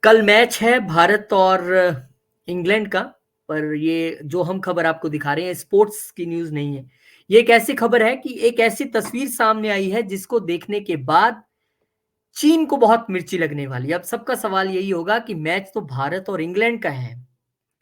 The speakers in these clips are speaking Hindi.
कल मैच है भारत और इंग्लैंड का। पर ये जो हम खबर आपको दिखा रहे हैं स्पोर्ट्स की न्यूज़ नहीं है। ये एक ऐसी खबर है कि एक ऐसी तस्वीर सामने आई है जिसको देखने के बाद चीन को बहुत मिर्ची लगने वाली है। अब सबका सवाल यही होगा कि मैच तो भारत और इंग्लैंड का है,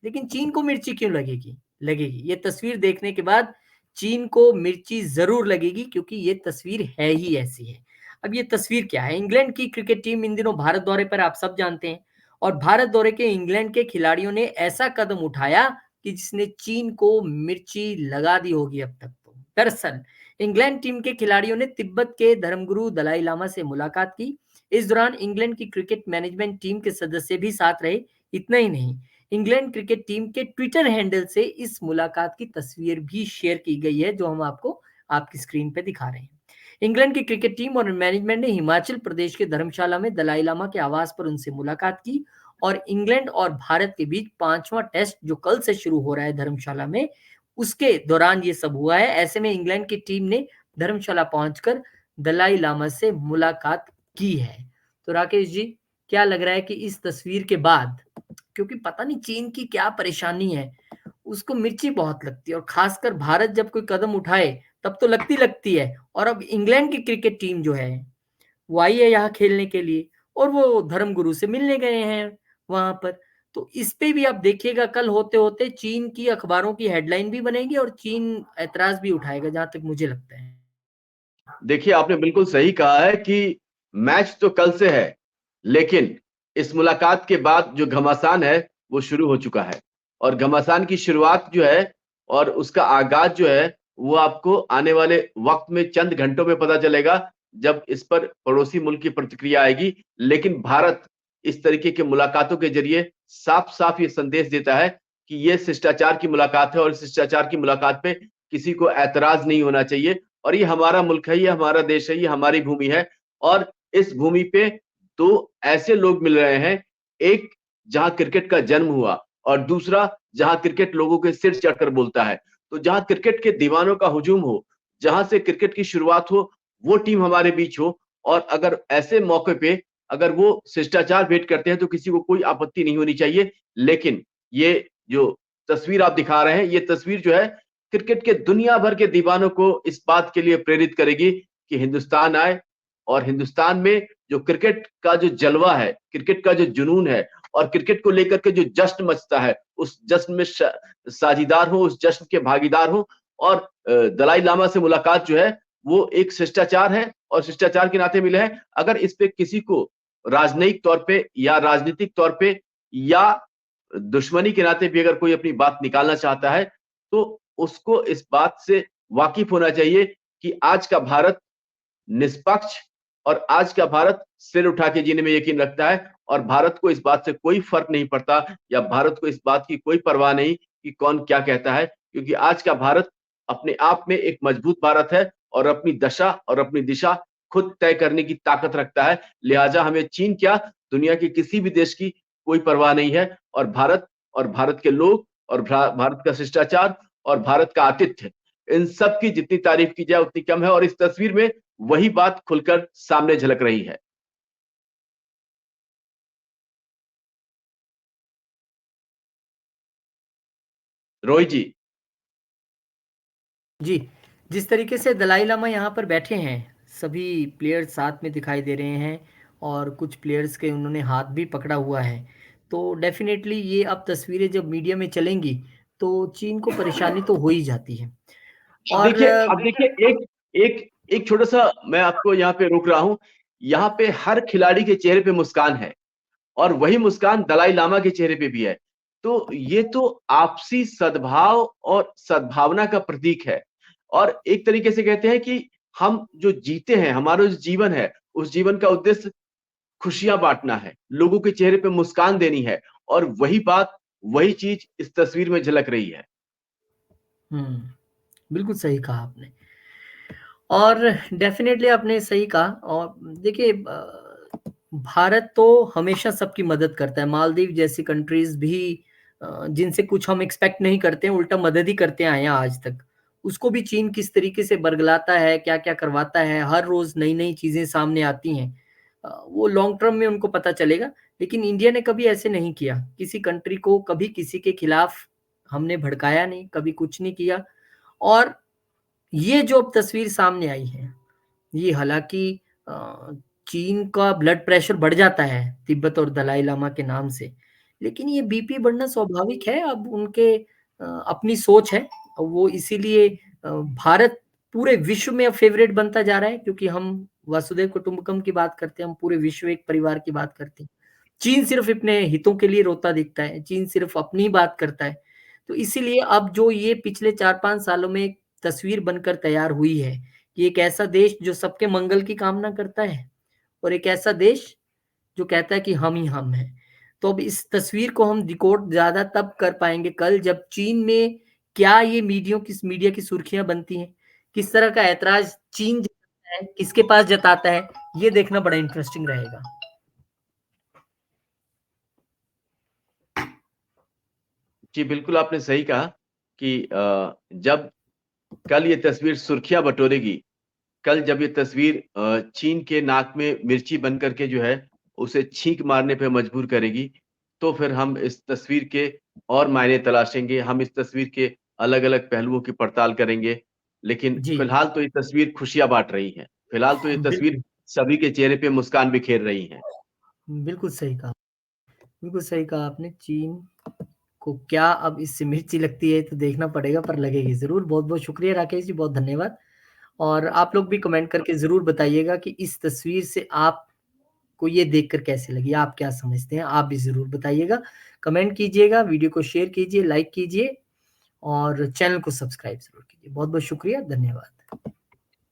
लेकिन चीन को मिर्ची क्यों लगेगी? लगेगी। ये तस्वीर देखने के बाद चीन को मिर्ची ज़रूर लगेगी क्योंकि ये तस्वीर है ही ऐसी है। अब ये तस्वीर क्या है? इंग्लैंड की क्रिकेट टीम इन दिनों भारत दौरे पर आप सब जानते हैं और भारत दौरे के इंग्लैंड के खिलाड़ियों ने ऐसा कदम उठाया कि जिसने चीन को मिर्ची लगा दी होगी अब तक तो। दरअसल इंग्लैंड टीम के खिलाड़ियों ने तिब्बत के धर्मगुरु दलाई लामा से मुलाकात की। इस दौरान इंग्लैंड की क्रिकेट मैनेजमेंट टीम के सदस्य भी साथ रहे। इतना ही नहीं, इंग्लैंड क्रिकेट टीम के ट्विटर हैंडल से इस मुलाकात की तस्वीर भी शेयर की गई है जो हम आपको आपकी स्क्रीन पे दिखा रहे हैं। इंग्लैंड की क्रिकेट टीम और मैनेजमेंट ने हिमाचल प्रदेश के धर्मशाला में दलाई लामा के आवास पर उनसे मुलाकात की और इंग्लैंड और भारत के बीच 5वां टेस्ट जो कल से शुरू हो रहा है धर्मशाला में, उसके दौरान ये सब हुआ है। ऐसे में इंग्लैंड की टीम ने धर्मशाला पहुंचकर दलाई लामा से मुलाकात की है। तो राकेश जी, क्या लग रहा है कि इस तस्वीर के बाद, क्योंकि पता नहीं चीन की क्या परेशानी है, उसको मिर्ची बहुत लगती है और खासकर भारत जब कोई कदम उठाए तब तो लगती है। और अब इंग्लैंड की क्रिकेट टीम जो है वो आई है यहाँ खेलने के लिए और वो धर्मगुरु से मिलने गए हैं वहां पर। तो इस पे भी आप देखिएगा कल होते होते चीन की अखबारों की हेडलाइन भी बनेगी और चीन ऐतराज भी उठाएगा, जहां तक मुझे लगता है। देखिए, आपने बिल्कुल सही कहा है कि मैच तो कल से है, लेकिन इस मुलाकात के बाद जो घमासान है वो शुरू हो चुका है। और घमासान की शुरुआत जो है और उसका आगाज जो है वो आपको आने वाले वक्त में चंद घंटों में पता चलेगा, जब इस पर पड़ोसी मुल्क की प्रतिक्रिया आएगी। लेकिन भारत इस तरीके के मुलाकातों के जरिए साफ साफ ये संदेश देता है कि ये शिष्टाचार की मुलाकात है और इस शिष्टाचार की मुलाकात पे किसी को ऐतराज नहीं होना चाहिए। और ये हमारा मुल्क है, ये हमारा देश है, ये हमारी भूमि है। और इस भूमि पे दो ऐसे लोग मिल रहे हैं, एक जहां क्रिकेट का जन्म हुआ और दूसरा जहां क्रिकेट लोगों के सिर चढ़कर बोलता है। तो जहां क्रिकेट के दीवानों का हुजूम हो, जहां से क्रिकेट की शुरुआत हो, वो टीम हमारे बीच हो। और अगर ऐसे मौके पे अगर वो शिष्टाचार भेंट करते हैं तो किसी को कोई आपत्ति नहीं होनी चाहिए। लेकिन ये जो तस्वीर आप दिखा रहे हैं, ये तस्वीर जो है क्रिकेट के दुनिया भर के दीवानों को इस बात के लिए प्रेरित करेगी कि हिंदुस्तान आए और हिंदुस्तान में जो क्रिकेट का जो जलवा है, क्रिकेट का जो जुनून है और क्रिकेट को लेकर के जो जश्न मचता है, उस जश्न में साझीदार हो, उस जश्न के भागीदार हो। और दलाई लामा से मुलाकात जो है वो एक शिष्टाचार है और शिष्टाचार के नाते मिले हैं। अगर इस पे किसी को राजनयिक तौर पे या राजनीतिक तौर पे या दुश्मनी के नाते भी अगर कोई अपनी बात निकालना चाहता है, तो उसको इस बात से वाकिफ होना चाहिए कि आज का भारत निष्पक्ष और आज का भारत सिर उठा के जीने में यकीन रखता है। और भारत को इस बात से कोई फर्क नहीं पड़ता या भारत को इस बात की कोई परवाह नहीं कि कौन क्या कहता है, क्योंकि आज का भारत अपने आप में एक मजबूत भारत है और अपनी दशा और अपनी दिशा खुद तय करने की ताकत रखता है। लिहाजा हमें चीन क्या, दुनिया के किसी भी देश की कोई परवाह नहीं है। और भारत के लोग और भारत का शिष्टाचार और भारत का आतिथ्य, इन सब की जितनी तारीफ की जाए उतनी कम है। और इस तस्वीर में वही बात खुलकर सामने झलक रही है। रोहित जी। जी, जिस तरीके से दलाई लामा यहाँ पर बैठे हैं, सभी प्लेयर्स साथ में दिखाई दे रहे हैं और कुछ प्लेयर्स के उन्होंने हाथ भी पकड़ा हुआ है। तो डेफ़िनेटली ये अब तस्वीरें जब मीडिया में चलेंगी, तो चीन को परेशानी तो हो ही जाती है। अब और देखिए अब देखिए एक एक एक छोटा सा मैं आपको यहाँ पे रोक रहा हूं। यहाँ पे हर खिलाड़ी के चेहरे पे मुस्कान है और वही मुस्कान दलाई लामा के चेहरे पे भी है। तो ये तो आपसी सद्भाव और सद्भावना का प्रतीक है। और एक तरीके से कहते हैं कि हम जो जीते हैं, हमारा जो जीवन है, उस जीवन का उद्देश्य खुशियां बांटना है, लोगों के चेहरे पे मुस्कान देनी है। और वही बात, वही चीज इस तस्वीर में झलक रही है। हुँ, बिल्कुल सही कहा आपने। और डेफ़िनेटली आपने सही कहा। और देखिए भारत तो हमेशा सबकी मदद करता है। मालदीव जैसी कंट्रीज़ भी जिनसे कुछ हम एक्सपेक्ट नहीं करते हैं, उल्टा मदद ही करते आए हैं आज तक। उसको भी चीन किस तरीके से बरगलाता है, क्या-क्या करवाता है, हर रोज़ नई-नई चीज़ें सामने आती हैं। वो लॉन्ग टर्म में उनको पता चलेगा। लेकिन इंडिया ने कभी ऐसे नहीं किया, किसी कंट्री को कभी किसी के खिलाफ हमने भड़काया नहीं, कभी कुछ नहीं किया। और ये जो अब तस्वीर सामने आई है, ये हालांकि चीन का ब्लड प्रेशर बढ़ जाता है तिब्बत और दलाई लामा के नाम से, लेकिन ये बीपी बढ़ना स्वाभाविक है। अब उनके अपनी सोच है, वो इसीलिए भारत पूरे विश्व में अब फेवरेट बनता जा रहा है, क्योंकि हम वसुधैव कुटुंबकम की बात करते हैं, हम पूरे विश्व एक परिवार की बात करते हैं। चीन सिर्फ अपने हितों के लिए रोता दिखता है, चीन सिर्फ अपनी ही बात करता है। तो इसीलिए अब जो ये पिछले 4-5 सालों में एक तस्वीर बनकर तैयार हुई है कि एक ऐसा देश जो सबके मंगल की कामना करता है, और एक ऐसा देश जो कहता है कि हम ही हम हैं। तो अब इस तस्वीर को हम डिकोड ज़्यादा तब कर पाएँगे कल, जब चीन में क्या ये मीडिया की सुर्खियाँ बनती हैं, किस तरह का ऐतराज़ चीन जताता है, किसके पास जताता है, ये देखना बड़ा इंटरेस्टिंग रहेगा। जी, बिल्कुल आपने सही कहा कि जब कल ये तस्वीर सुर्खियाँ बटोरेगी, कल जब ये तस्वीर चीन के नाक में मिर्ची बन कर के जो है, उसे छींक मारने पे मजबूर करेगी, तो फिर हम इस तस्वीर के और मायने तलाशेंगे, हम इस तस्वीर के अलग-अलग पहलुओं की पड़ताल करेंगे। लेकिन जी, फिलहाल तो ये तस्वीर खुशियाँ बाँट रही है। फिलहाल तो ये तस्वीर बिल्कुल, सभी के चेहरे पे मुस्कान बिखेर रही है। बिल्कुल सही कहा। बिल्कुल सही कहा आपने। चीन को क्या अब इससे मिर्ची लगती है, तो देखना पड़ेगा, पर लगेगी ज़रूर। बहुत-बहुत शुक्रिया राकेश जी, बहुत धन्यवाद। और आप लोग भी कमेंट करके ज़रूर बताइएगा कि इस तस्वीर से आपको ये देखकर कैसी लगी, आप क्या समझते हैं? आप भी ज़रूर बताइएगा। कमेंट कीजिएगा, वीडियो को शेयर कीजिए, लाइक कीजिए और चैनल को सब्सक्राइब ज़रूर कीजिए। बहुत-बहुत शुक्रिया, धन्यवाद।